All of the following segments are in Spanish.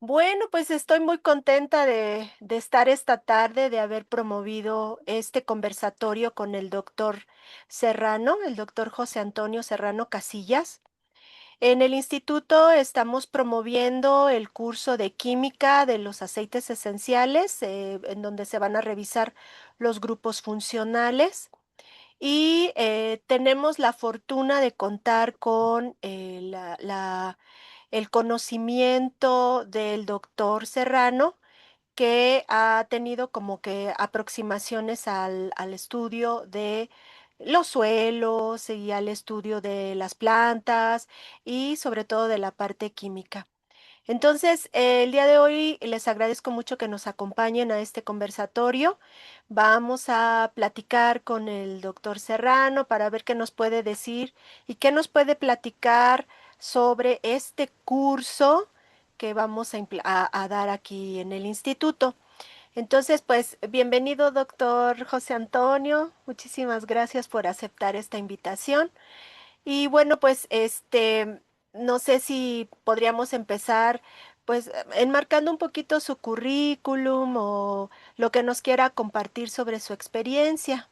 Bueno, pues estoy muy contenta de estar esta tarde, de haber promovido este conversatorio con el doctor Serrano, el doctor José Antonio Serrano Casillas. En el instituto estamos promoviendo el curso de química de los aceites esenciales, en donde se van a revisar los grupos funcionales. Y tenemos la fortuna de contar con el conocimiento del doctor Serrano, que ha tenido como que aproximaciones al estudio de los suelos y al estudio de las plantas y sobre todo de la parte química. Entonces, el día de hoy les agradezco mucho que nos acompañen a este conversatorio. Vamos a platicar con el doctor Serrano para ver qué nos puede decir y qué nos puede platicar sobre este curso que vamos a dar aquí en el instituto. Entonces, pues, bienvenido, doctor José Antonio. Muchísimas gracias por aceptar esta invitación. Y bueno, pues, no sé si podríamos empezar, pues, enmarcando un poquito su currículum o lo que nos quiera compartir sobre su experiencia.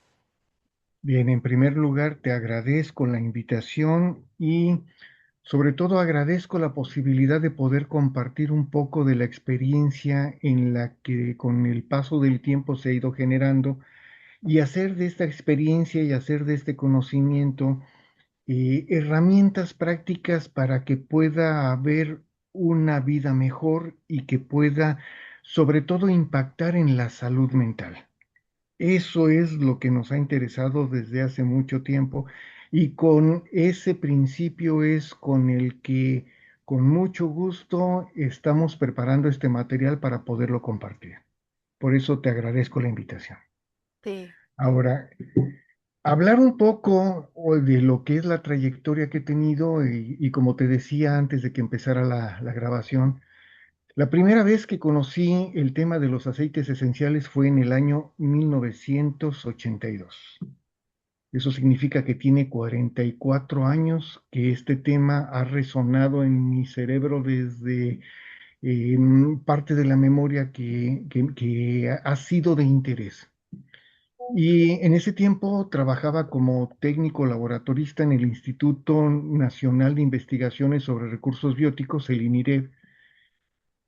Bien, en primer lugar, te agradezco la invitación y sobre todo agradezco la posibilidad de poder compartir un poco de la experiencia en la que con el paso del tiempo se ha ido generando y hacer de esta experiencia y hacer de este conocimiento herramientas prácticas para que pueda haber una vida mejor y que pueda sobre todo impactar en la salud mental. Eso es lo que nos ha interesado desde hace mucho tiempo y con ese principio es con el que con mucho gusto estamos preparando este material para poderlo compartir. Por eso te agradezco la invitación. Sí. Ahora, hablar un poco de lo que es la trayectoria que he tenido y como te decía antes de que empezara la grabación, la primera vez que conocí el tema de los aceites esenciales fue en el año 1982. Eso significa que tiene 44 años que este tema ha resonado en mi cerebro desde parte de la memoria que ha sido de interés. Y en ese tiempo trabajaba como técnico laboratorista en el Instituto Nacional de Investigaciones sobre Recursos Bióticos, el INIREB,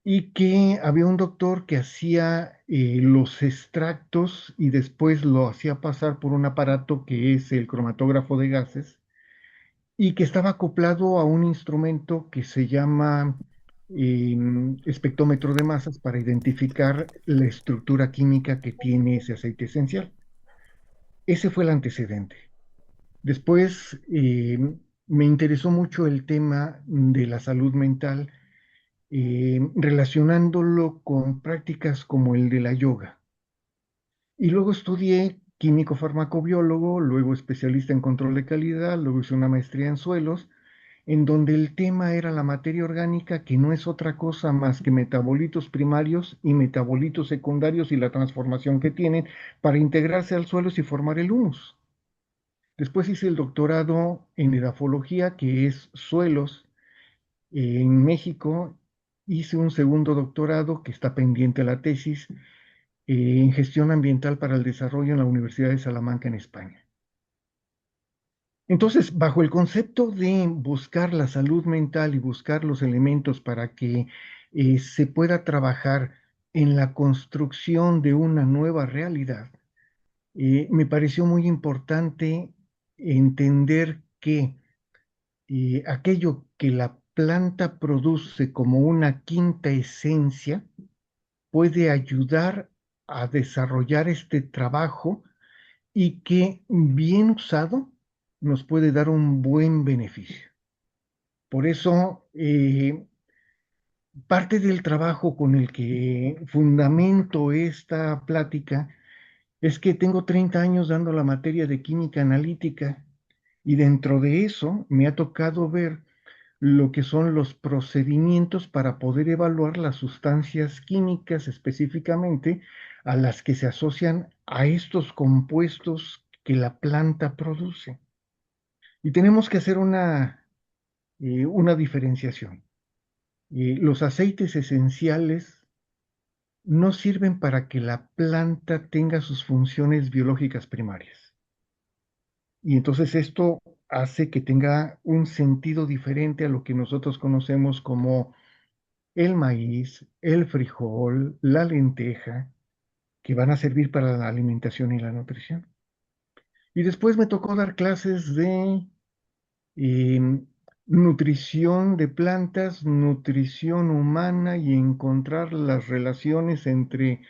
y que había un doctor que hacía los extractos y después lo hacía pasar por un aparato que es el cromatógrafo de gases y que estaba acoplado a un instrumento que se llama espectrómetro de masas para identificar la estructura química que tiene ese aceite esencial. Ese fue el antecedente. Después me interesó mucho el tema de la salud mental, relacionándolo con prácticas como el de la yoga. Y luego estudié químico farmacobiólogo, luego especialista en control de calidad, luego hice una maestría en suelos, en donde el tema era la materia orgánica, que no es otra cosa más que metabolitos primarios y metabolitos secundarios y la transformación que tienen para integrarse al suelo y formar el humus. Después hice el doctorado en edafología, que es suelos, en México. Hice un segundo doctorado que está pendiente la tesis en gestión ambiental para el desarrollo en la Universidad de Salamanca en España. Entonces, bajo el concepto de buscar la salud mental y buscar los elementos para que se pueda trabajar en la construcción de una nueva realidad, me pareció muy importante entender que aquello que la planta produce como una quinta esencia puede ayudar a desarrollar este trabajo y que bien usado nos puede dar un buen beneficio. Por eso, parte del trabajo con el que fundamento esta plática es que tengo 30 años dando la materia de química analítica y dentro de eso me ha tocado ver lo que son los procedimientos para poder evaluar las sustancias químicas específicamente a las que se asocian a estos compuestos que la planta produce. Y tenemos que hacer una diferenciación. Los aceites esenciales no sirven para que la planta tenga sus funciones biológicas primarias. Y entonces esto hace que tenga un sentido diferente a lo que nosotros conocemos como el maíz, el frijol, la lenteja, que van a servir para la alimentación y la nutrición. Y después me tocó dar clases de nutrición de plantas, nutrición humana y encontrar las relaciones entre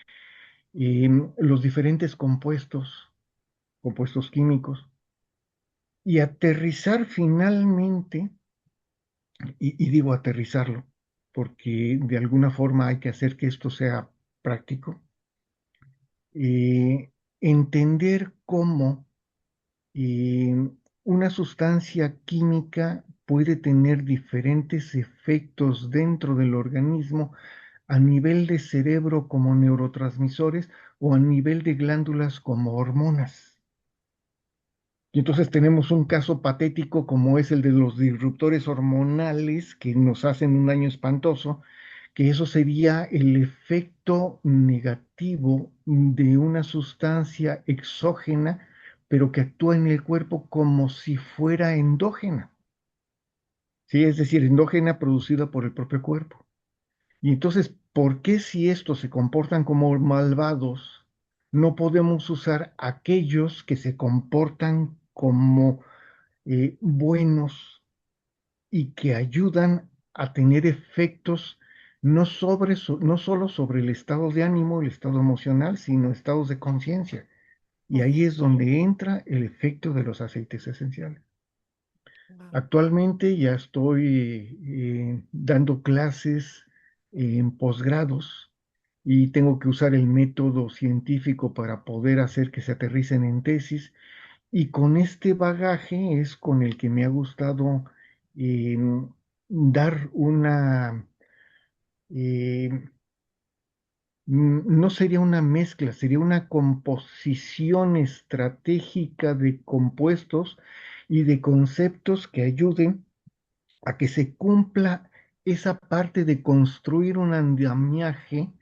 los diferentes compuestos, compuestos químicos, y aterrizar finalmente, y digo aterrizarlo, porque de alguna forma hay que hacer que esto sea práctico, entender cómo una sustancia química puede tener diferentes efectos dentro del organismo a nivel de cerebro como neurotransmisores o a nivel de glándulas como hormonas. Y entonces tenemos un caso patético como es el de los disruptores hormonales que nos hacen un daño espantoso, que eso sería el efecto negativo de una sustancia exógena, pero que actúa en el cuerpo como si fuera endógena, ¿sí? Es decir, endógena producida por el propio cuerpo. Y entonces, ¿por qué si estos se comportan como malvados, no podemos usar aquellos que se comportan como buenos y que ayudan a tener efectos no solo sobre el estado de ánimo, el estado emocional, sino estados de conciencia? Y Ujú. ahí es donde entra el efecto de los aceites esenciales. Wow. Actualmente ya estoy dando clases en posgrados y tengo que usar el método científico para poder hacer que se aterricen en tesis. Y con este bagaje es con el que me ha gustado eh, dar una, eh, no sería una mezcla, sería una composición estratégica de compuestos y de conceptos que ayuden a que se cumpla esa parte de construir un andamiaje,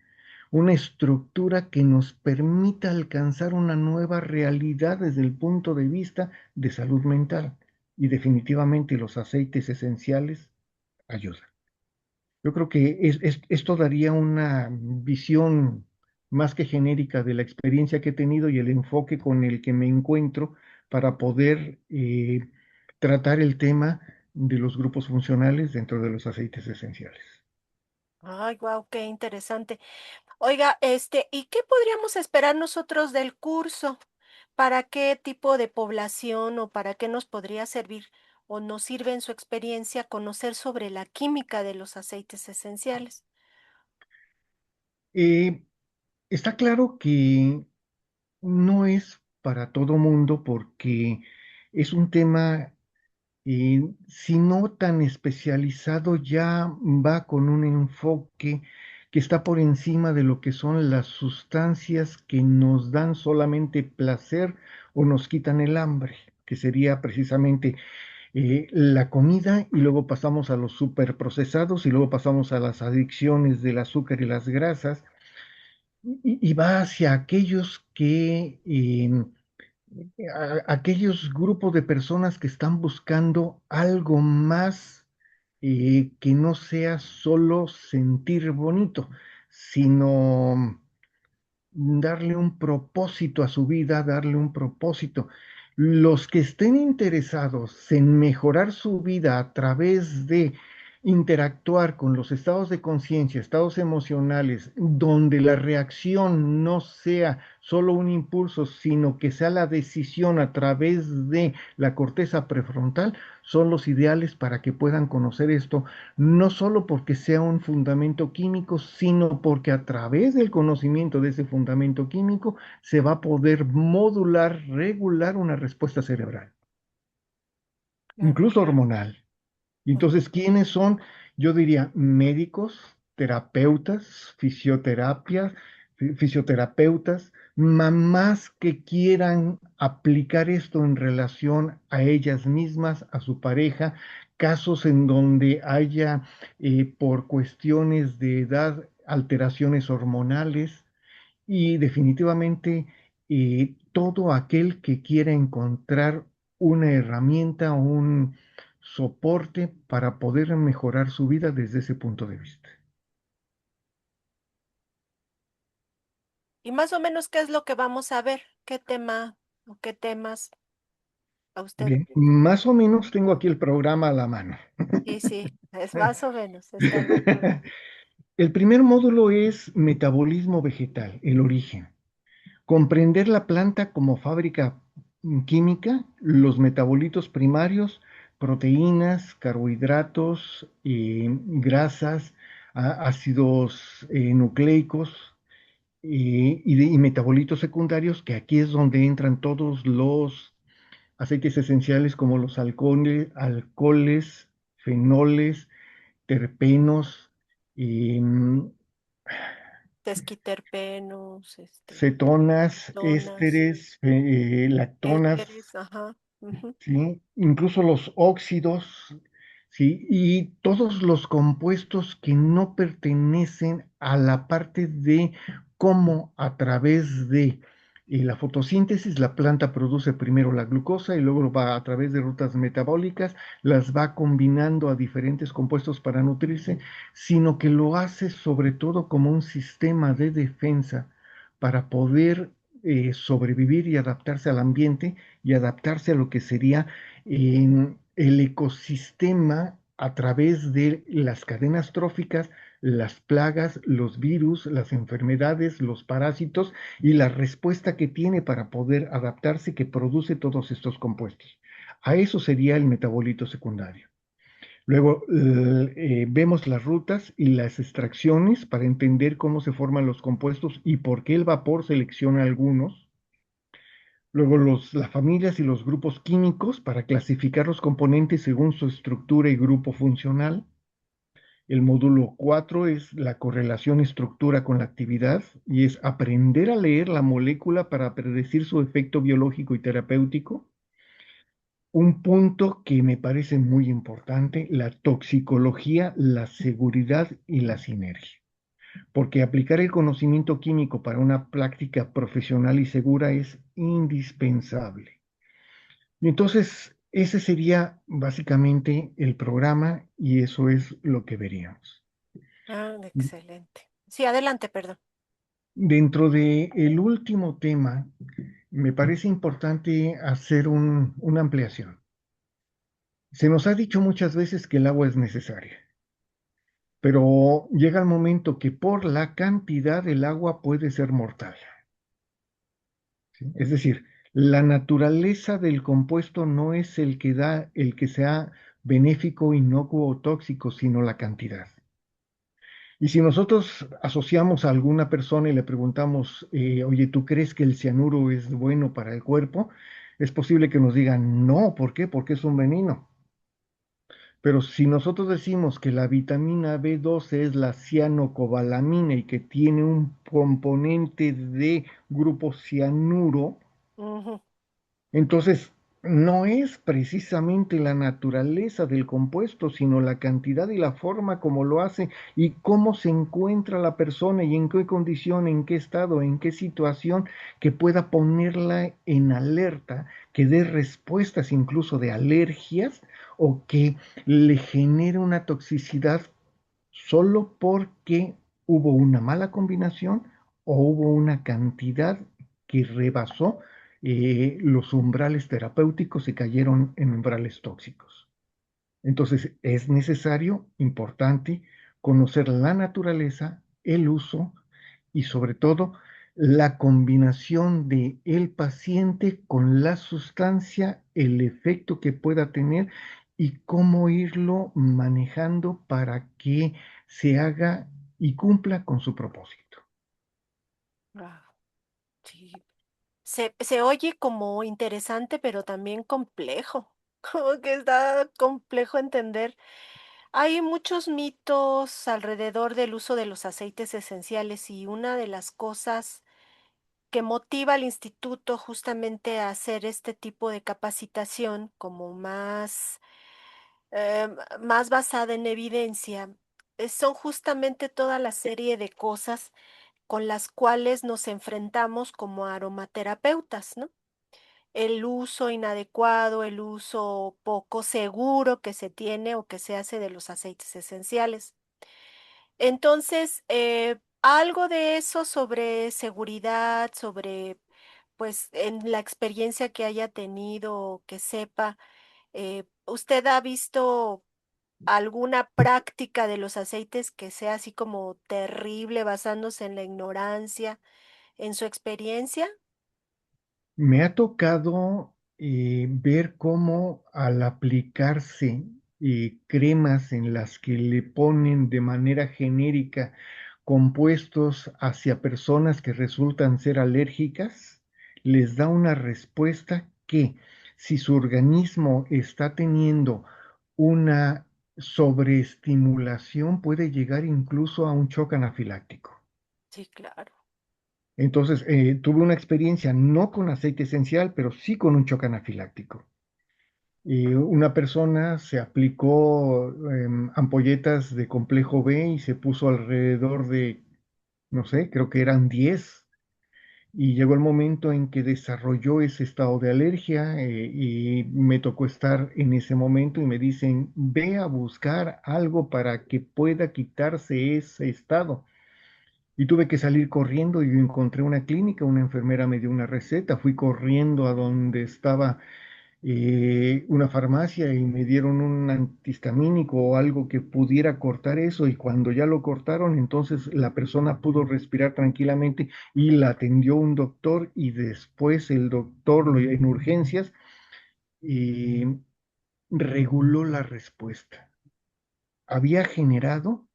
una estructura que nos permita alcanzar una nueva realidad desde el punto de vista de salud mental. Y definitivamente los aceites esenciales ayudan. Yo creo que esto daría una visión más que genérica de la experiencia que he tenido y el enfoque con el que me encuentro para poder tratar el tema de los grupos funcionales dentro de los aceites esenciales. Ay, wow, qué interesante. Oiga, ¿y qué podríamos esperar nosotros del curso? ¿Para qué tipo de población o para qué nos podría servir o nos sirve en su experiencia conocer sobre la química de los aceites esenciales? Eh, Está claro que no es para todo mundo porque es un tema, si no tan especializado, ya va con un enfoque que está por encima de lo que son las sustancias que nos dan solamente placer o nos quitan el hambre, que sería precisamente la comida, y luego pasamos a los superprocesados y luego pasamos a las adicciones del azúcar y las grasas, y va hacia aquellos aquellos grupos de personas que están buscando algo más, que no sea solo sentir bonito, sino darle un propósito a su vida, darle un propósito. Los que estén interesados en mejorar su vida a través de interactuar con los estados de conciencia, estados emocionales, donde la reacción no sea solo un impulso, sino que sea la decisión a través de la corteza prefrontal, son los ideales para que puedan conocer esto, no solo porque sea un fundamento químico, sino porque a través del conocimiento de ese fundamento químico se va a poder modular, regular una respuesta cerebral, Claro. incluso hormonal. Y Ujú. entonces, ¿quiénes son? Yo diría médicos, terapeutas, fisioterapeutas, mamás que quieran aplicar esto en relación a ellas mismas, a su pareja, casos en donde haya, por cuestiones de edad, alteraciones hormonales y definitivamente todo aquel que quiera encontrar una herramienta o un soporte para poder mejorar su vida desde ese punto de vista. Y más o menos, ¿qué es lo que vamos a ver? ¿Qué tema o qué temas a usted? Bien, más o menos tengo aquí el programa a la mano. Sí, sí, es más o menos, está bien. El primer módulo es metabolismo vegetal, el origen. Comprender la planta como fábrica química, los metabolitos primarios, proteínas, carbohidratos, grasas, ácidos nucleicos y metabolitos secundarios, que aquí es donde entran todos los aceites esenciales como los alcoholes, fenoles, terpenos, em, Sesquiterpenos, cetonas, donas, ésteres, lactonas, éteres, ajá. Ujú. ¿sí? Incluso los óxidos, ¿sí? Y todos los compuestos que no pertenecen a la parte de cómo a través de la fotosíntesis la planta produce primero la glucosa y luego va a través de rutas metabólicas, las va combinando a diferentes compuestos para nutrirse, sino que lo hace sobre todo como un sistema de defensa para poder sobrevivir y adaptarse al ambiente y adaptarse a lo que sería el ecosistema a través de las cadenas tróficas, las plagas, los virus, las enfermedades, los parásitos y la respuesta que tiene para poder adaptarse que produce todos estos compuestos. A eso sería el metabolito secundario. Luego vemos las rutas y las extracciones para entender cómo se forman los compuestos y por qué el vapor selecciona algunos. Luego las familias y los grupos químicos para clasificar los componentes según su estructura y grupo funcional. El módulo 4 es la correlación estructura con la actividad y es aprender a leer la molécula para predecir su efecto biológico y terapéutico. Un punto que me parece muy importante, la toxicología, la seguridad y la sinergia. Porque aplicar el conocimiento químico para una práctica profesional y segura es indispensable. Y entonces, ese sería básicamente el programa y eso es lo que veríamos. Ah, excelente. Sí, adelante, perdón. Dentro de el último tema, me parece importante hacer una ampliación. Se nos ha dicho muchas veces que el agua es necesaria, pero llega el momento que por la cantidad el agua puede ser mortal, ¿sí? Es decir, la naturaleza del compuesto no es el que da el que sea benéfico, inocuo o tóxico, sino la cantidad. Y si nosotros asociamos a alguna persona y le preguntamos, oye, ¿tú crees que el cianuro es bueno para el cuerpo? Es posible que nos digan, no, ¿por qué? Porque es un veneno. Pero si nosotros decimos que la vitamina B12 es la cianocobalamina y que tiene un componente de grupo cianuro, Ujú. entonces, no es precisamente la naturaleza del compuesto, sino la cantidad y la forma como lo hace y cómo se encuentra la persona y en qué condición, en qué estado, en qué situación que pueda ponerla en alerta, que dé respuestas incluso de alergias o que le genere una toxicidad solo porque hubo una mala combinación o hubo una cantidad que rebasó los umbrales terapéuticos y cayeron en umbrales tóxicos. Entonces, es necesario, importante, conocer la naturaleza, el uso y sobre todo la combinación de el paciente con la sustancia, el efecto que pueda tener y cómo irlo manejando para que se haga y cumpla con su propósito. Ah, sí. Se oye como interesante, pero también complejo. Como que está complejo entender. Hay muchos mitos alrededor del uso de los aceites esenciales y una de las cosas que motiva al instituto justamente a hacer este tipo de capacitación como más más basada en evidencia. Son justamente toda la serie de cosas con las cuales nos enfrentamos como aromaterapeutas, ¿no? El uso inadecuado, el uso poco seguro que se tiene o que se hace de los aceites esenciales. Entonces, algo de eso sobre seguridad, sobre, pues, en la experiencia que haya tenido o que sepa, ¿usted ha visto alguna práctica de los aceites que sea así como terrible, basándose en la ignorancia, en su experiencia? Me ha tocado ver cómo al aplicarse cremas en las que le ponen de manera genérica compuestos hacia personas que resultan ser alérgicas, les da una respuesta que si su organismo está teniendo una sobreestimulación puede llegar incluso a un shock anafiláctico. Sí, claro. Entonces, tuve una experiencia no con aceite esencial, pero sí con un choque anafiláctico. Una persona se aplicó ampolletas de complejo B y se puso alrededor de, no sé, creo que eran 10. Y llegó el momento en que desarrolló ese estado de alergia y me tocó estar en ese momento y me dicen, ve a buscar algo para que pueda quitarse ese estado. Y tuve que salir corriendo y encontré una clínica, una enfermera me dio una receta, fui corriendo a donde estaba una farmacia y me dieron un antihistamínico o algo que pudiera cortar eso y cuando ya lo cortaron, entonces la persona pudo respirar tranquilamente y la atendió un doctor y después el doctor en urgencias eh, reguló la respuesta. Había generado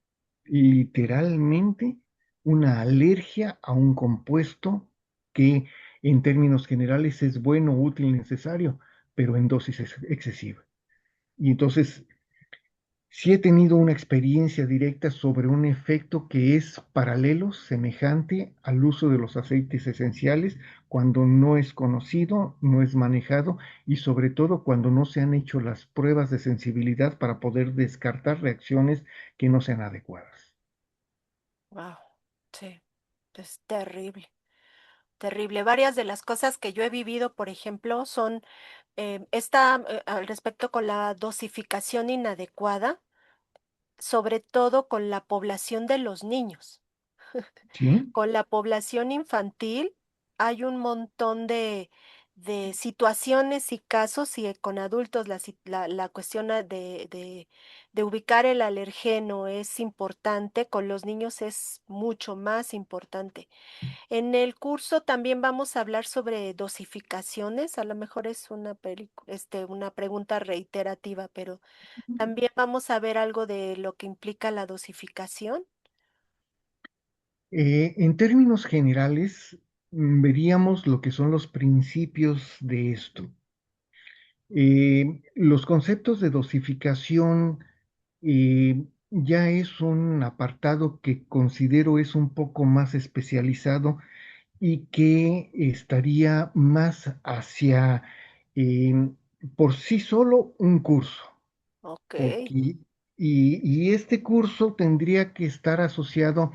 literalmente una alergia a un compuesto que en términos generales es bueno, útil, necesario, pero en dosis excesiva. Y entonces sí he tenido una experiencia directa sobre un efecto que es paralelo, semejante al uso de los aceites esenciales cuando no es conocido, no es manejado y sobre todo cuando no se han hecho las pruebas de sensibilidad para poder descartar reacciones que no sean adecuadas. Wow, sí, es terrible, terrible. Varias de las cosas que yo he vivido, por ejemplo, son al respecto con la dosificación inadecuada, sobre todo con la población de los niños. ¿Sí? Con la población infantil hay un montón de situaciones y casos, y con adultos la cuestión de ubicar el alergeno es importante, con los niños es mucho más importante. En el curso también vamos a hablar sobre dosificaciones, a lo mejor es una pregunta reiterativa, pero también vamos a ver algo de lo que implica la dosificación. En términos generales, veríamos lo que son los principios de esto. Los conceptos de dosificación ya es un apartado que considero es un poco más especializado y que estaría más hacia eh, por sí solo un curso. Ok. Y este curso tendría que estar asociado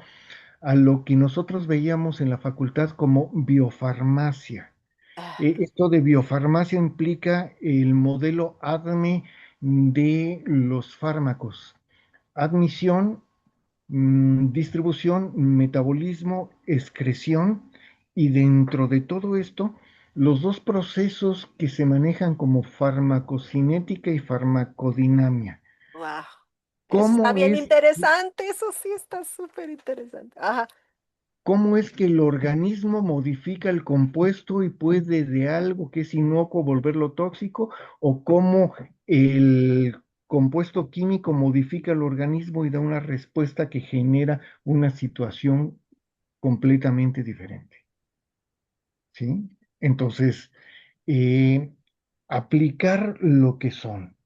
a lo que nosotros veíamos en la facultad como biofarmacia. Ah, Esto de biofarmacia implica el modelo ADME de los fármacos. Admisión, distribución, metabolismo, excreción y dentro de todo esto, los dos procesos que se manejan como farmacocinética y farmacodinamia. wow. Eso está ¿Cómo bien es interesante, eso sí está súper interesante. Ajá. cómo es que el organismo modifica el compuesto y puede de algo que es inocuo volverlo tóxico, o cómo el compuesto químico modifica el organismo y da una respuesta que genera una situación completamente diferente, ¿sí? Entonces, eh, aplicar lo que son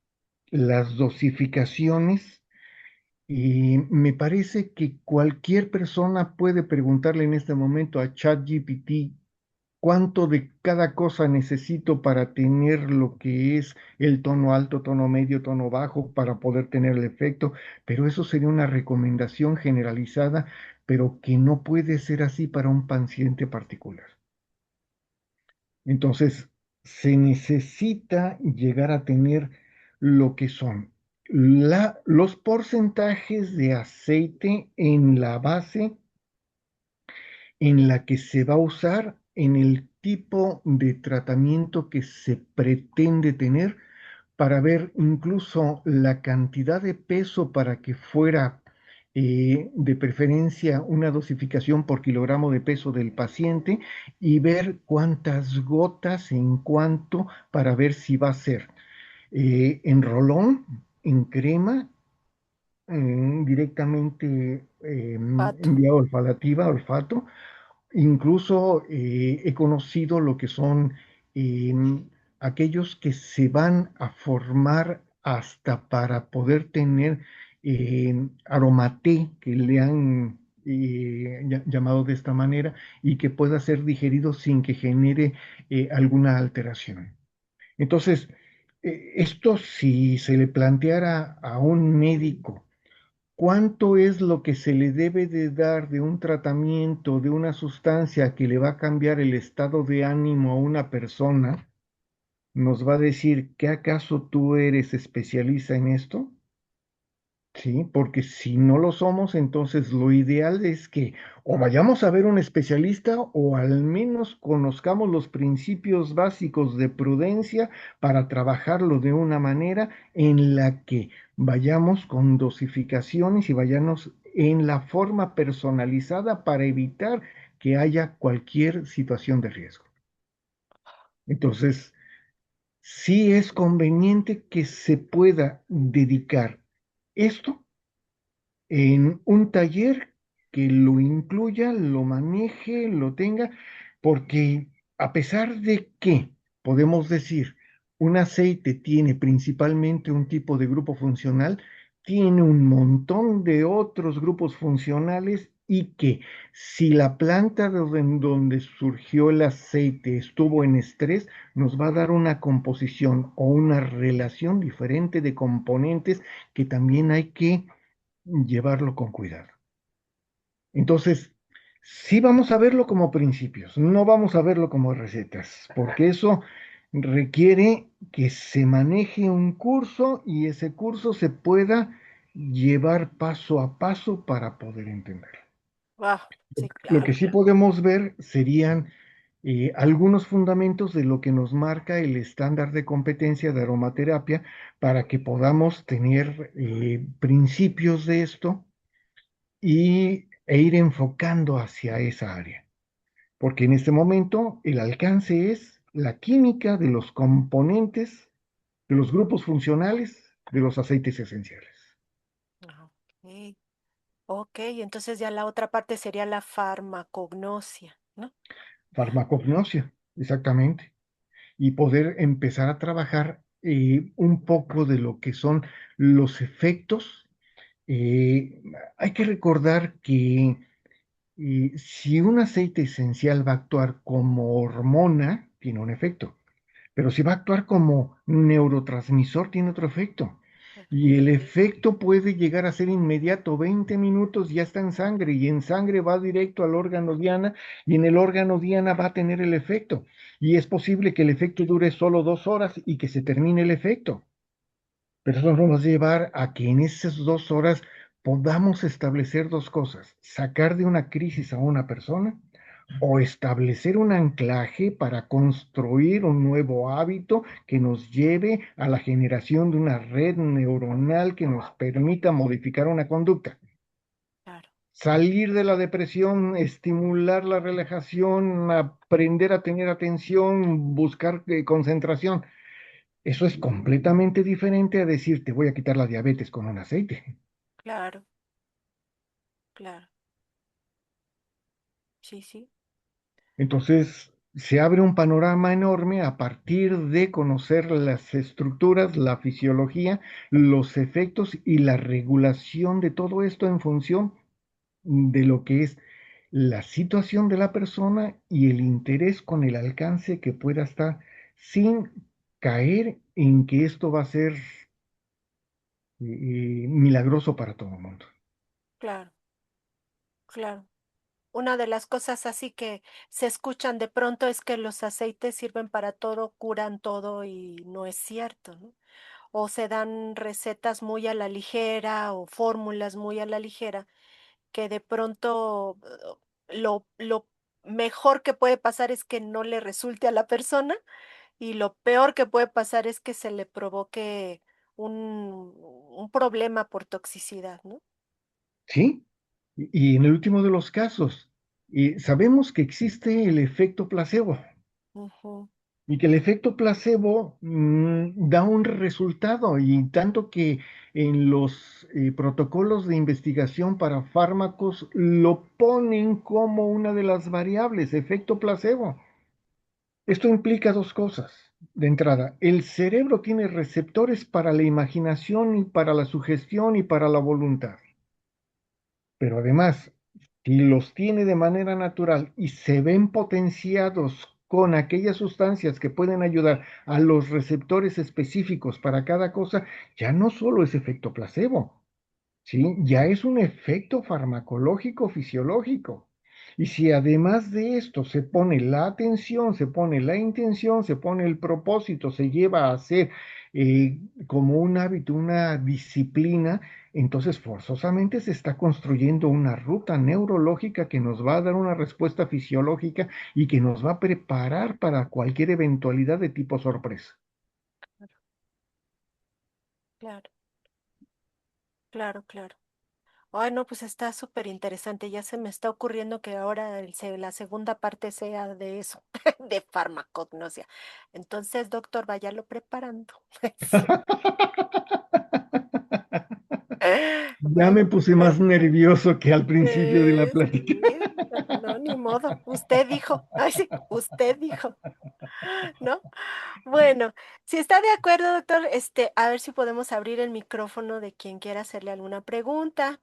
las dosificaciones. Y me parece que cualquier persona puede preguntarle en este momento a ChatGPT cuánto de cada cosa necesito para tener lo que es el tono alto, tono medio, tono bajo, para poder tener el efecto, pero eso sería una recomendación generalizada, pero que no puede ser así para un paciente particular. Entonces, se necesita llegar a tener lo que son los porcentajes de aceite en la base en la que se va a usar en el tipo de tratamiento que se pretende tener para ver incluso la cantidad de peso para que fuera de preferencia una dosificación por kilogramo de peso del paciente y ver cuántas gotas en cuánto para ver si va a ser en rolón, en crema, directamente Pato. en vía olfativa, olfato. Incluso he conocido lo que son aquellos que se van a formar hasta para poder tener aromaté, que le han llamado de esta manera, y que pueda ser digerido sin que genere alguna alteración. Entonces, esto si se le planteara a un médico, ¿cuánto es lo que se le debe de dar de un tratamiento, de una sustancia que le va a cambiar el estado de ánimo a una persona? Nos va a decir, ¿qué acaso tú eres especialista en esto? Sí, porque si no lo somos, entonces lo ideal es que o vayamos a ver un especialista o al menos conozcamos los principios básicos de prudencia para trabajarlo de una manera en la que vayamos con dosificaciones y vayamos en la forma personalizada para evitar que haya cualquier situación de riesgo. Entonces, sí es conveniente que se pueda dedicar esto en un taller que lo incluya, lo maneje, lo tenga, porque a pesar de que podemos decir un aceite tiene principalmente un tipo de grupo funcional, tiene un montón de otros grupos funcionales y que si la planta en donde surgió el aceite estuvo en estrés, nos va a dar una composición o una relación diferente de componentes que también hay que llevarlo con cuidado. Entonces, sí vamos a verlo como principios, no vamos a verlo como recetas, porque eso requiere que se maneje un curso y ese curso se pueda llevar paso a paso para poder entenderlo. Ah, sí, Lo que claro. sí podemos ver serían algunos fundamentos de lo que nos marca el estándar de competencia de aromaterapia para que podamos tener principios de esto e ir enfocando hacia esa área. Porque en este momento el alcance es la química de los componentes, de los grupos funcionales de los aceites esenciales. Ah, ok. Ok, entonces ya la otra parte sería la farmacognosia, ¿no? Farmacognosia, exactamente. Y poder empezar a trabajar un poco de lo que son los efectos. Eh, Hay que recordar que si un aceite esencial va a actuar como hormona, tiene un efecto, pero si va a actuar como neurotransmisor, tiene otro efecto. Y Ok, el efecto puede llegar a ser inmediato, 20 minutos ya está en sangre y en sangre va directo al órgano diana y en el órgano diana va a tener el efecto. Y es posible que el efecto dure solo 2 horas y que se termine el efecto. Pero eso nos va a llevar a que en esas 2 horas podamos establecer dos cosas, sacar de una crisis a una persona o establecer un anclaje para construir un nuevo hábito que nos lleve a la generación de una red neuronal que nos permita modificar una conducta. claro, Salir de la depresión, estimular la relajación, aprender a tener atención, buscar concentración. Eso es completamente diferente a decir, te voy a quitar la diabetes con un aceite. claro, claro. Sí, sí. Entonces, se abre un panorama enorme a partir de conocer las estructuras, la fisiología, los efectos y la regulación de todo esto en función de lo que es la situación de la persona y el interés con el alcance que pueda estar sin caer en que esto va a ser milagroso para todo el mundo. Claro, claro. Una de las cosas así que se escuchan de pronto es que los aceites sirven para todo, curan todo y no es cierto, ¿no? O se dan recetas muy a la ligera o fórmulas muy a la ligera que de pronto lo mejor que puede pasar es que no le resulte a la persona y lo peor que puede pasar es que se le provoque un problema por toxicidad, ¿no? ¿Sí? Y en el último de los casos, sabemos que existe el efecto placebo Ujú, y que el efecto placebo da un resultado y tanto que en los protocolos de investigación para fármacos lo ponen como una de las variables, efecto placebo. Esto implica dos cosas. De entrada, el cerebro tiene receptores para la imaginación y para la sugestión y para la voluntad. Pero además, si los tiene de manera natural y se ven potenciados con aquellas sustancias que pueden ayudar a los receptores específicos para cada cosa, ya no solo es efecto placebo, ¿sí? Ya es un efecto farmacológico fisiológico. Y si además de esto se pone la atención, se pone la intención, se pone el propósito, se lleva a hacer como un hábito, una disciplina, entonces forzosamente se está construyendo una ruta neurológica que nos va a dar una respuesta fisiológica y que nos va a preparar para cualquier eventualidad de tipo sorpresa. claro, claro, claro. Ay, no, pues está súper interesante. Ya se me está ocurriendo que ahora la segunda parte sea de eso, de farmacognosia. Entonces, doctor, váyalo preparando. Sí. Ya me Vaya puse más preparando. nervioso que al principio de la plática. Sí, no, ni modo. Usted dijo. Ay, sí, usted dijo, ¿no? Bueno, si está de acuerdo, doctor, a ver si podemos abrir el micrófono de quien quiera hacerle alguna pregunta.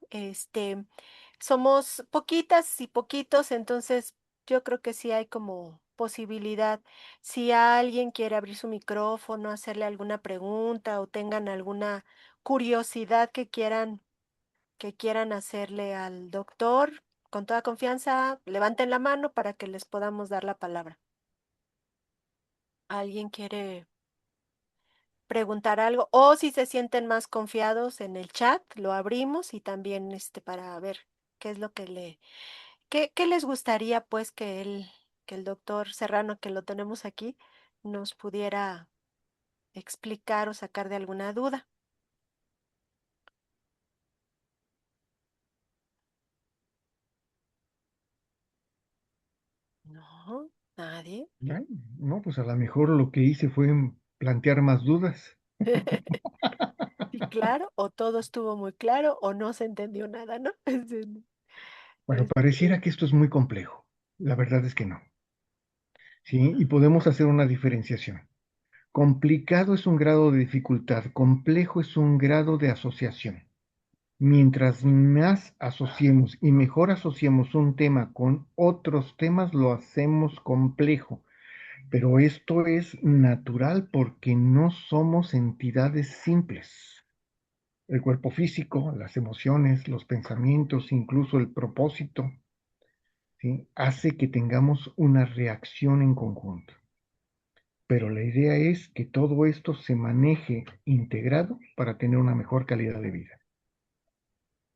Somos poquitas y poquitos, entonces yo creo que sí hay como posibilidad. Si alguien quiere abrir su micrófono, hacerle alguna pregunta o tengan alguna curiosidad que quieran hacerle al doctor, con toda confianza, levanten la mano para que les podamos dar la palabra. ¿Alguien quiere preguntar algo? O si se sienten más confiados en el chat, lo abrimos y también para ver qué es lo que qué les gustaría pues que el doctor Serrano, que lo tenemos aquí, nos pudiera explicar o sacar de alguna duda. No, nadie. Ay, no, pues a lo mejor lo que hice fue plantear más dudas. Sí, claro, o todo estuvo muy claro o no se entendió nada, ¿no? Bueno, Este, pareciera que esto es muy complejo. La verdad es que no. ¿Sí? Y podemos hacer una diferenciación. Complicado es un grado de dificultad, complejo es un grado de asociación. Mientras más asociemos y mejor asociemos un tema con otros temas, lo hacemos complejo. Pero esto es natural porque no somos entidades simples. El cuerpo físico, las emociones, los pensamientos, incluso el propósito, ¿sí? Hace que tengamos una reacción en conjunto. Pero la idea es que todo esto se maneje integrado para tener una mejor calidad de vida.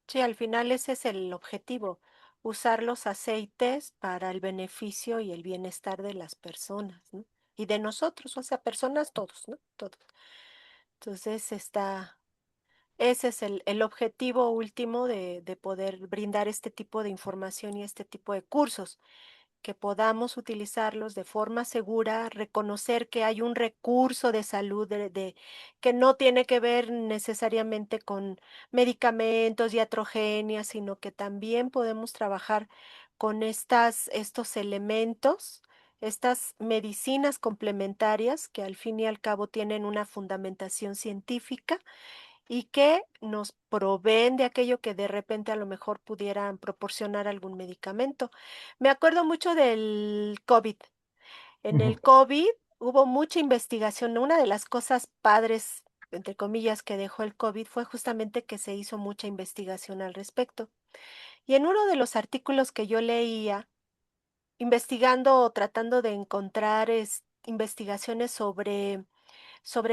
Sí, al final ese es el objetivo, usar los aceites para el beneficio y el bienestar de las personas, ¿no? Y de nosotros, o sea, personas todos, ¿no? Todos. Entonces ese es el objetivo último de poder brindar este tipo de información y este tipo de cursos, que podamos utilizarlos de forma segura, reconocer que hay un recurso de salud que no tiene que ver necesariamente con medicamentos, iatrogenias, sino que también podemos trabajar con estos elementos, estas medicinas complementarias que al fin y al cabo tienen una fundamentación científica y que nos proveen de aquello que de repente a lo mejor pudieran proporcionar algún medicamento. Me acuerdo mucho del COVID. En Ujú, el COVID hubo mucha investigación. Una de las cosas padres, entre comillas, que dejó el COVID fue justamente que se hizo mucha investigación al respecto. Y en uno de los artículos que yo leía, investigando o tratando de encontrar investigaciones sobre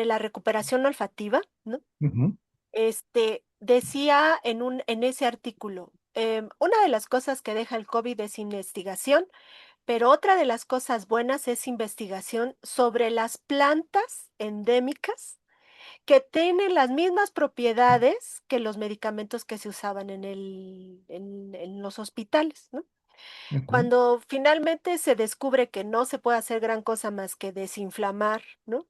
la recuperación olfativa, ¿no? ujú, Decía en ese artículo, una de las cosas que deja el COVID es investigación, pero otra de las cosas buenas es investigación sobre las plantas endémicas que tienen las mismas propiedades que los medicamentos que se usaban en los hospitales, ¿no? ujú, Cuando finalmente se descubre que no se puede hacer gran cosa más que desinflamar, ¿no?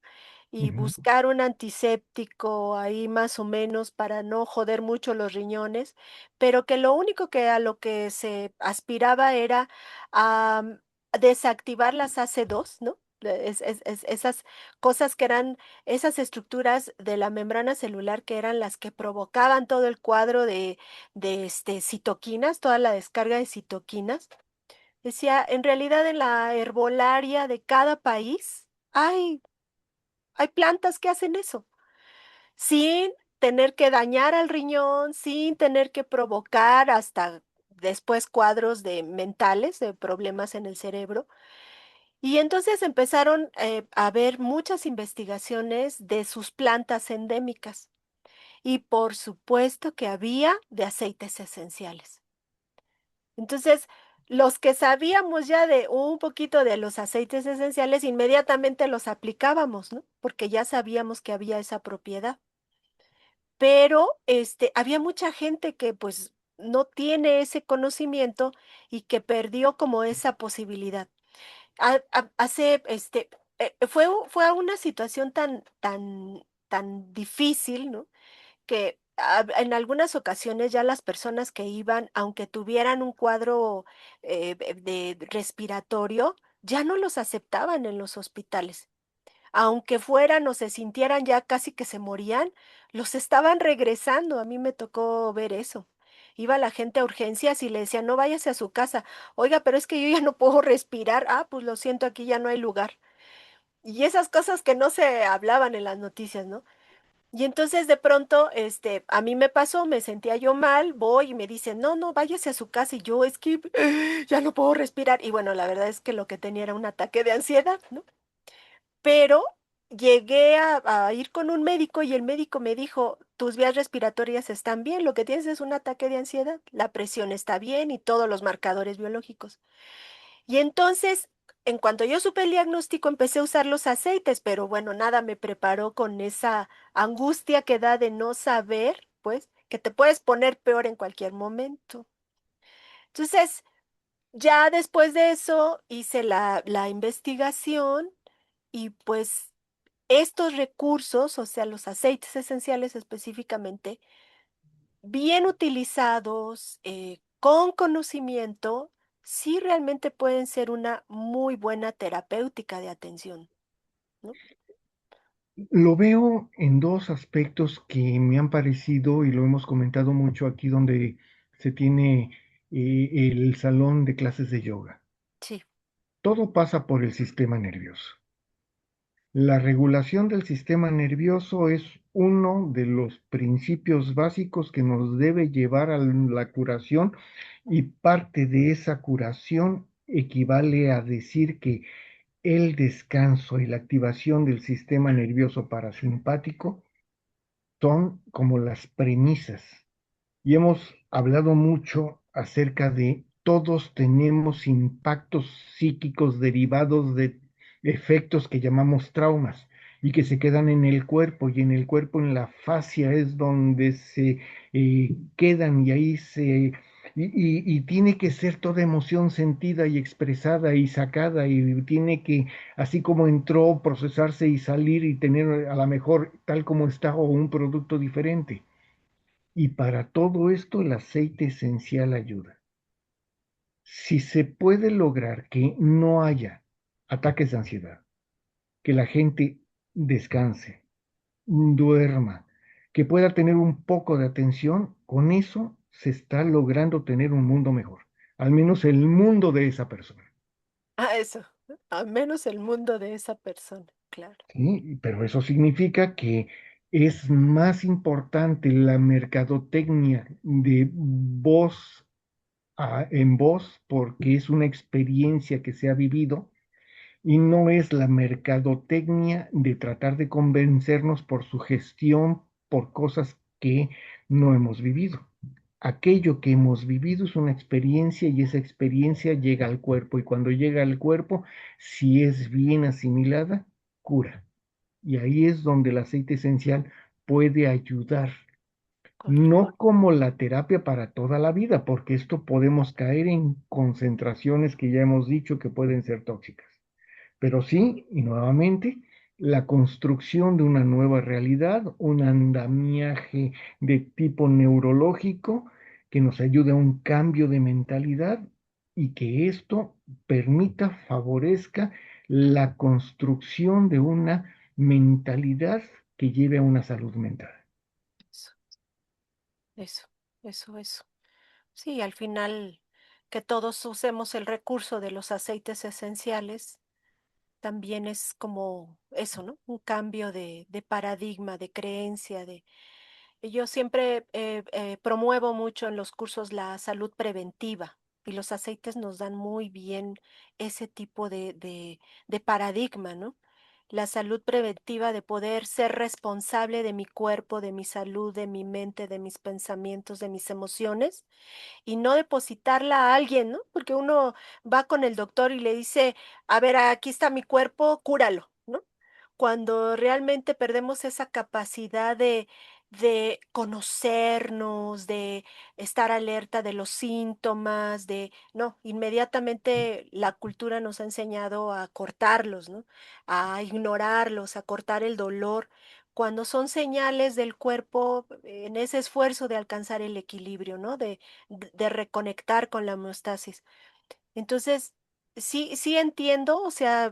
Y ujú. buscar un antiséptico ahí más o menos para no joder mucho los riñones, pero que lo único que a lo que se aspiraba era a desactivar las AC2, ¿no? Esas cosas que eran esas estructuras de la membrana celular que eran las que provocaban todo el cuadro de citoquinas, toda la descarga de citoquinas. Decía, en realidad en la herbolaria de cada país hay plantas que hacen eso, sin tener que dañar al riñón, sin tener que provocar hasta después cuadros de mentales, de problemas en el cerebro. Y entonces empezaron a haber muchas investigaciones de sus plantas endémicas. Y por supuesto que había de aceites esenciales. Entonces, los que sabíamos ya de un poquito de los aceites esenciales, inmediatamente los aplicábamos, ¿no? Porque ya sabíamos que había esa propiedad. Pero, había mucha gente que, pues, no tiene ese conocimiento y que perdió como esa posibilidad. Hace, fue una situación tan difícil, ¿no? Que en algunas ocasiones ya las personas que iban, aunque tuvieran un cuadro de respiratorio, ya no los aceptaban en los hospitales. Aunque fueran o se sintieran ya casi que se morían, los estaban regresando. A mí me tocó ver eso. Iba la gente a urgencias y le decían, no váyase a su casa. Oiga, pero es que yo ya no puedo respirar. Ah, pues lo siento, aquí ya no hay lugar. Y esas cosas que no se hablaban en las noticias, ¿no? Y entonces de pronto, a mí me pasó, me sentía yo mal, voy y me dicen, no, no, váyase a su casa. Y yo, es que ya no puedo respirar. Y bueno, la verdad es que lo que tenía era un ataque de ansiedad, ¿no? Pero llegué a ir con un médico y el médico me dijo, tus vías respiratorias están bien, lo que tienes es un ataque de ansiedad, la presión está bien y todos los marcadores biológicos. Y entonces, en cuanto yo supe el diagnóstico, empecé a usar los aceites, pero bueno, nada me preparó con esa angustia que da de no saber, pues, que te puedes poner peor en cualquier momento. Entonces, ya después de eso hice la investigación y pues estos recursos, o sea, los aceites esenciales específicamente, bien utilizados, con conocimiento, sí realmente pueden ser una muy buena terapéutica de atención, ¿no? Lo veo en dos aspectos que me han parecido y lo hemos comentado mucho aquí donde se tiene el salón de clases de yoga. Sí, Todo pasa por el sistema nervioso. La regulación del sistema nervioso es uno de los principios básicos que nos debe llevar a la curación y parte de esa curación equivale a decir que el descanso y la activación del sistema nervioso parasimpático son como las premisas y hemos hablado mucho acerca de todos tenemos impactos psíquicos derivados de efectos que llamamos traumas y que se quedan en el cuerpo y en el cuerpo, en la fascia es donde se quedan y ahí se... y tiene que ser toda emoción sentida y expresada y sacada y tiene que, así como entró, procesarse y salir y tener a lo mejor tal como está o un producto diferente. Y para todo esto el aceite esencial ayuda. Si se puede lograr que no haya ataques de ansiedad, que la gente descanse, duerma, que pueda tener un poco de atención, con eso se está logrando tener un mundo mejor, al menos el mundo de esa persona. Ah, eso, al menos el mundo de esa persona, claro, ¿Sí? Pero eso significa que es más importante la mercadotecnia de voz en voz porque es una experiencia que se ha vivido y no es la mercadotecnia de tratar de convencernos por su gestión, por cosas que no hemos vivido. Aquello que hemos vivido es una experiencia y esa experiencia llega al cuerpo y cuando llega al cuerpo, si es bien asimilada, cura. Y ahí es donde el aceite esencial puede ayudar, correcto. no como la terapia para toda la vida, porque esto podemos caer en concentraciones que ya hemos dicho que pueden ser tóxicas, pero sí, y nuevamente, la construcción de una nueva realidad, un andamiaje de tipo neurológico que nos ayude a un cambio de mentalidad y que esto permita, favorezca la construcción de una mentalidad que lleve a una salud mental. Eso, eso, eso. Sí, al final que todos usemos el recurso de los aceites esenciales también es como eso, ¿no? Un cambio de paradigma, de creencia, de... Yo siempre promuevo mucho en los cursos la salud preventiva y los aceites nos dan muy bien ese tipo de paradigma, ¿no? La salud preventiva de poder ser responsable de mi cuerpo, de mi salud, de mi mente, de mis pensamientos, de mis emociones y no depositarla a alguien, ¿no? Porque uno va con el doctor y le dice, a ver, aquí está mi cuerpo, cúralo, ¿no? Cuando realmente perdemos esa capacidad de conocernos, de estar alerta de los síntomas, de, no, inmediatamente la cultura nos ha enseñado a cortarlos, ¿no? A ignorarlos, a cortar el dolor, cuando son señales del cuerpo en ese esfuerzo de alcanzar el equilibrio, ¿no? De reconectar con la homeostasis. Entonces, sí entiendo, o sea,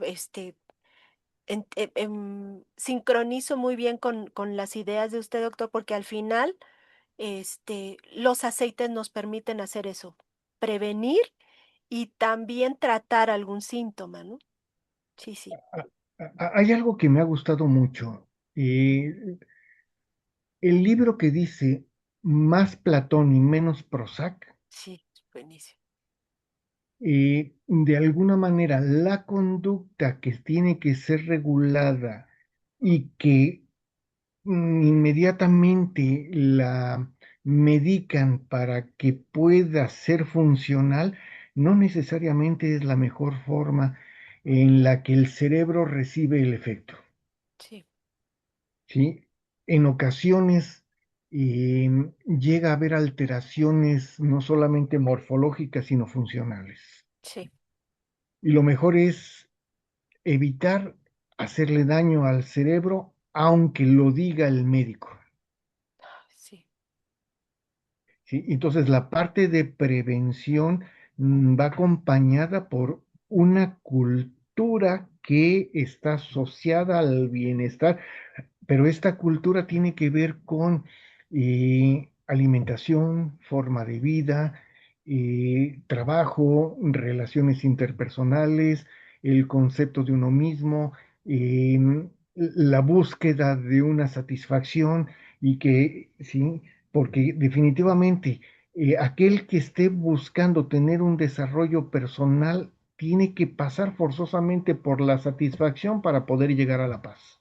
sincronizo muy bien con las ideas de usted, doctor, porque al final, los aceites nos permiten hacer eso, prevenir y también tratar algún síntoma, ¿no? Sí, sí, Hay algo que me ha gustado mucho. El libro que dice más Platón y menos Prozac, sí, buenísimo. de alguna manera la conducta que tiene que ser regulada y que inmediatamente la medican para que pueda ser funcional, no necesariamente es la mejor forma en la que el cerebro recibe el efecto. Sí, ¿Sí? En ocasiones llega a haber alteraciones no solamente morfológicas, sino funcionales. sí, Y lo mejor es evitar hacerle daño al cerebro, aunque lo diga el médico. sí, ¿Sí? Entonces, la parte de prevención va acompañada por una cultura que está asociada al bienestar. Pero esta cultura tiene que ver con alimentación, forma de vida, trabajo, relaciones interpersonales, el concepto de uno mismo, la búsqueda de una satisfacción y que, sí, porque definitivamente aquel que esté buscando tener un desarrollo personal tiene que pasar forzosamente por la satisfacción para poder llegar a la paz.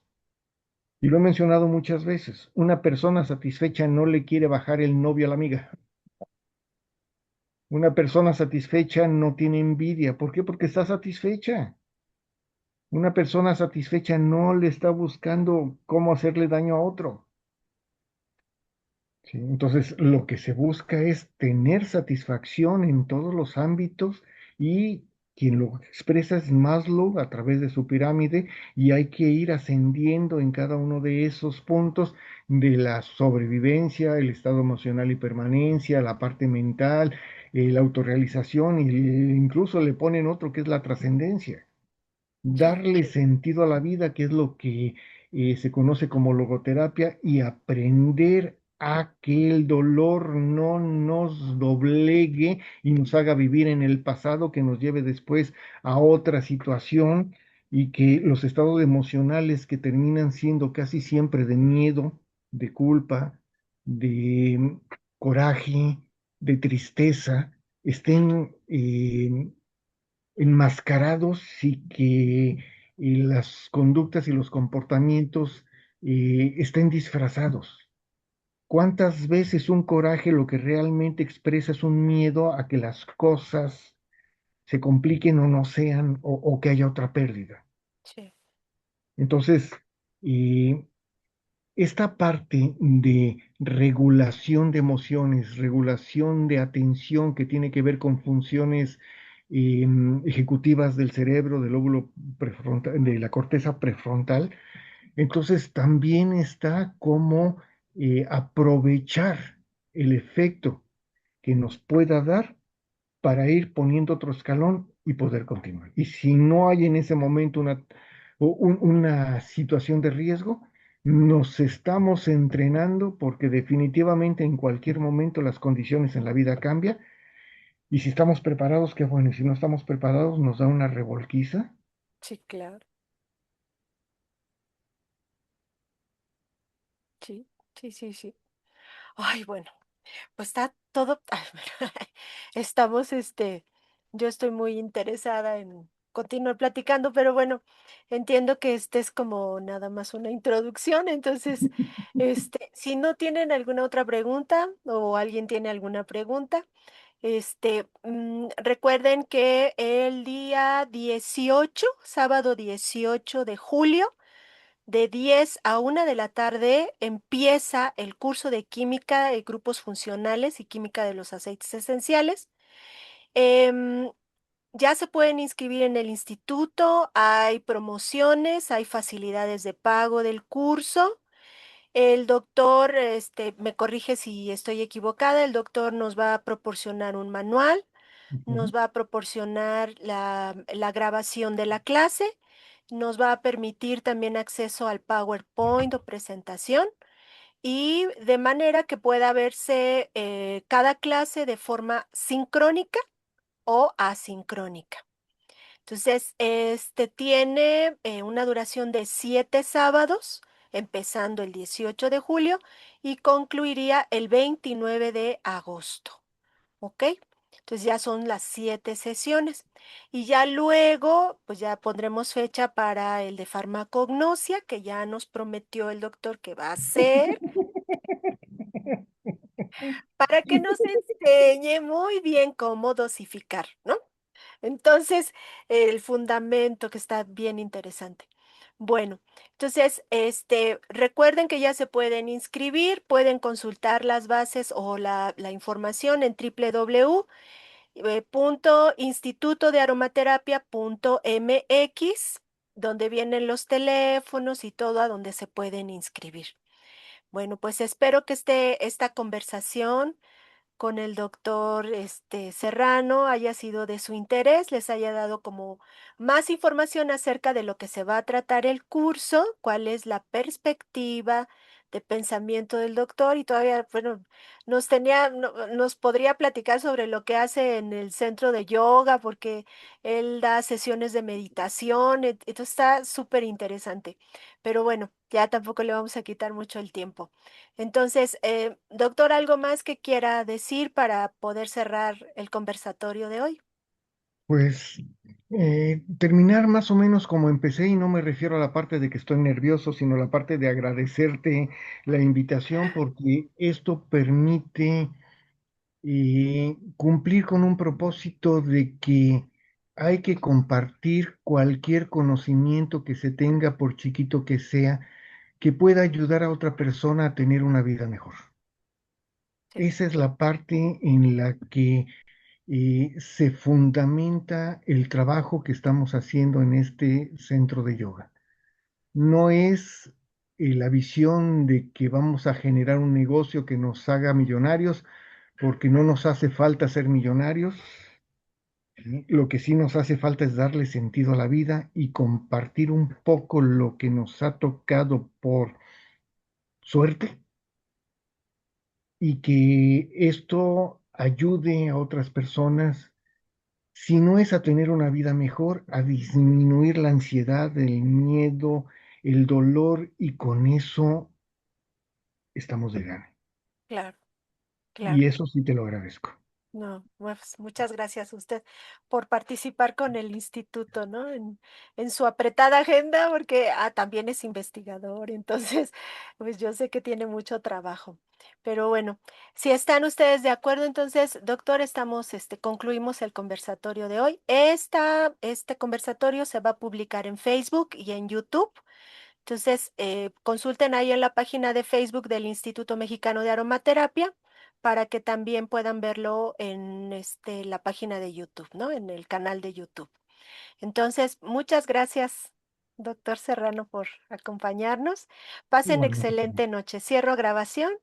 Y lo he mencionado muchas veces, una persona satisfecha no le quiere bajar el novio a la amiga. Una persona satisfecha no tiene envidia. ¿Por qué? Porque está satisfecha. Una persona satisfecha no le está buscando cómo hacerle daño a otro. ¿Sí? Entonces, lo que se busca es tener satisfacción en todos los ámbitos y quien lo expresa es Maslow a través de su pirámide y hay que ir ascendiendo en cada uno de esos puntos de la sobrevivencia, el estado emocional y permanencia, la parte mental, la autorrealización e incluso le ponen otro que es la trascendencia, sí, darle sentido a la vida, que es lo que se conoce como logoterapia, y aprender a que el dolor no nos doblegue y nos haga vivir en el pasado, que nos lleve después a otra situación, y que los estados emocionales que terminan siendo casi siempre de miedo, de culpa, de coraje, de tristeza, estén enmascarados, y que las conductas y los comportamientos estén disfrazados. ¿Cuántas veces un coraje lo que realmente expresa es un miedo a que las cosas se compliquen o no sean, o que haya otra pérdida? Sí, Entonces, eh, esta parte de regulación de emociones, regulación de atención, que tiene que ver con funciones ejecutivas del cerebro, del lóbulo prefrontal, de la corteza prefrontal, entonces también está como aprovechar el efecto que nos pueda dar para ir poniendo otro escalón y poder continuar. Y si no hay en ese momento una situación de riesgo, nos estamos entrenando, porque definitivamente en cualquier momento las condiciones en la vida cambian, y si estamos preparados, qué bueno, y si no estamos preparados, nos da una revolquiza. sí, claro. Sí, sí, sí, sí. Ay, bueno. Pues está todo, ay, bueno, estamos, yo estoy muy interesada en continuar platicando, pero bueno, entiendo que este es como nada más una introducción, entonces, si no tienen alguna otra pregunta o alguien tiene alguna pregunta, recuerden que el día 18, sábado 18 de julio, de 10 a 1 de la tarde empieza el curso de química de grupos funcionales y química de los aceites esenciales. Em, ya se pueden inscribir en el instituto, hay promociones, hay facilidades de pago del curso. El doctor, me corrige si estoy equivocada, el doctor nos va a proporcionar un manual, Ujú. nos va a proporcionar la grabación de la clase, nos va a permitir también acceso al PowerPoint o presentación y de manera que pueda verse cada clase de forma sincrónica o asincrónica. Entonces, este tiene una duración de 7 sábados, empezando el 18 de julio y concluiría el 29 de agosto. ¿Ok? Entonces ya son las 7 sesiones. Y ya luego, pues ya pondremos fecha para el de farmacognosia, que ya nos prometió el doctor que va a hacer, para que nos enseñe muy bien cómo dosificar, ¿no? Entonces, el fundamento que está bien interesante. Bueno, entonces, recuerden que ya se pueden inscribir, pueden consultar las bases o la información en www.institutodearomaterapia.mx, donde vienen los teléfonos y todo a donde se pueden inscribir. Bueno, pues espero que esta conversación con el doctor Serrano haya sido de su interés, les haya dado como más información acerca de lo que se va a tratar el curso, cuál es la perspectiva de pensamiento del doctor y todavía, bueno, nos podría platicar sobre lo que hace en el centro de yoga, porque él da sesiones de meditación, esto está súper interesante. Pero bueno, ya tampoco le vamos a quitar mucho el tiempo. Entonces, doctor, ¿algo más que quiera decir para poder cerrar el conversatorio de hoy? Pues terminar más o menos como empecé, y no me refiero a la parte de que estoy nervioso, sino la parte de agradecerte la invitación, porque esto permite cumplir con un propósito de que hay que compartir cualquier conocimiento que se tenga, por chiquito que sea, que pueda ayudar a otra persona a tener una vida mejor. Sí, Esa es la parte en la que se fundamenta el trabajo que estamos haciendo en este centro de yoga. No es la visión de que vamos a generar un negocio que nos haga millonarios, porque no nos hace falta ser millonarios. Lo que sí nos hace falta es darle sentido a la vida y compartir un poco lo que nos ha tocado por suerte y que esto ayude a otras personas, si no es a tener una vida mejor, a disminuir la ansiedad, el miedo, el dolor y con eso estamos de gane. Claro, Y claro. eso sí te lo agradezco. No, pues muchas gracias a usted por participar con el instituto, ¿no? En su apretada agenda, porque también es investigador, entonces, pues yo sé que tiene mucho trabajo. Pero bueno, si están ustedes de acuerdo, entonces, doctor, concluimos el conversatorio de hoy. Este conversatorio se va a publicar en Facebook y en YouTube. Entonces, consulten ahí en la página de Facebook del Instituto Mexicano de Aromaterapia para que también puedan verlo en la página de YouTube, ¿no? En el canal de YouTube. Entonces, muchas gracias, doctor Serrano, por acompañarnos. Pasen Igualmente, excelente noche. Cierro grabación